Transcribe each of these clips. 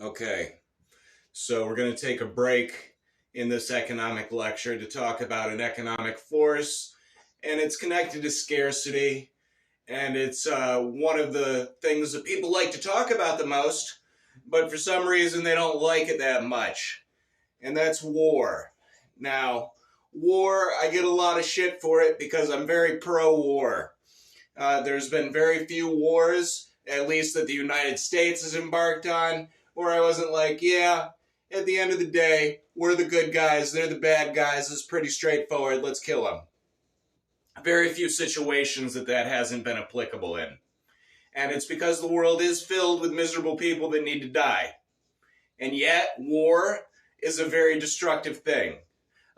Okay, so we're going to take a break in this economic lecture to talk about an economic force, and it's connected to scarcity, and it's one of the things that people like to talk about the most, but for some reason they don't like it that much, and that's war. Now, war, I get a lot of shit for it because I'm very pro-war. There's been very few wars, at least that the United States has embarked on, where I wasn't like, yeah, at the end of the day, we're the good guys, they're the bad guys, it's pretty straightforward, let's kill them. Very few situations that hasn't been applicable in. And it's because the world is filled with miserable people that need to die. And yet, war is a very destructive thing.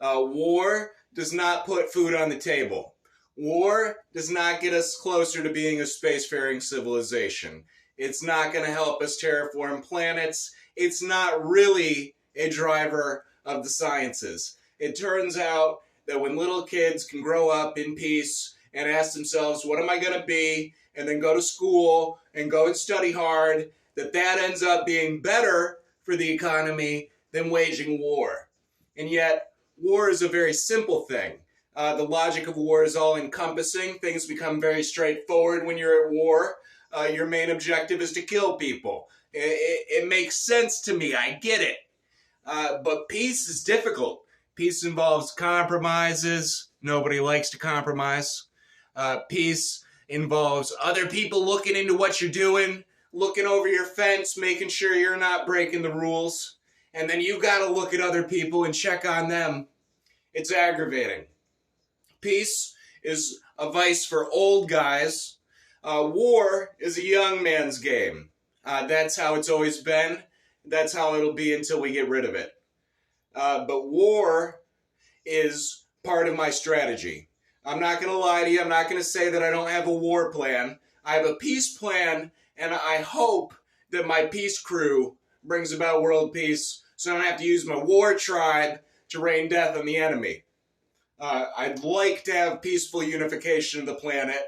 War does not put food on the table. War does not get us closer to being a spacefaring civilization. It's not going to help us terraform planets. It's not really a driver of the sciences. It turns out that when little kids can grow up in peace and ask themselves, what am I going to be? And then go to school and go and study hard, that ends up being better for the economy than waging war. And yet, war is a very simple thing. The logic of war is all encompassing. Things become very straightforward when you're at war. Your main objective is to kill people. It makes sense to me. I get it. But peace is difficult. Peace involves compromises. Nobody likes to compromise. Peace involves other people looking into what you're doing, looking over your fence, making sure you're not breaking the rules. And then you got to look at other people and check on them. It's aggravating. Peace is a vice for old guys. War is a young man's game. That's how it's always been. That's how it'll be until we get rid of it. But war is part of my strategy. I'm not going to lie to you. I'm not going to say that I don't have a war plan. I have a peace plan, and I hope that my peace crew brings about world peace so I don't have to use my war tribe to rain death on the enemy. I'd like to have peaceful unification of the planet,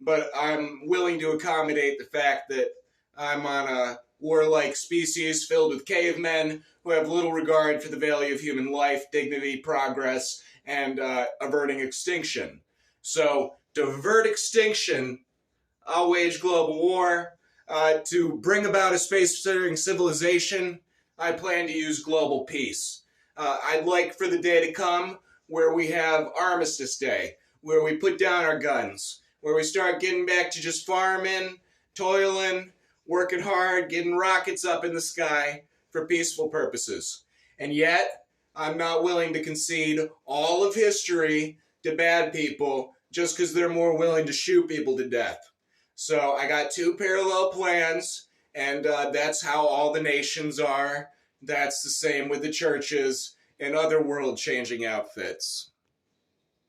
but I'm willing to accommodate the fact that I'm on a warlike species filled with cavemen who have little regard for the value of human life, dignity, progress, and averting extinction. So, to avert extinction, I'll wage global war. To bring about a space-faring civilization, I plan to use global peace. I'd like for the day to come where we have Armistice Day, where we put down our guns, where we start getting back to just farming, toiling, working hard, getting rockets up in the sky for peaceful purposes. And yet, I'm not willing to concede all of history to bad people just because they're more willing to shoot people to death. So I got two parallel plans, and that's how all the nations are. That's the same with the churches and other world-changing outfits.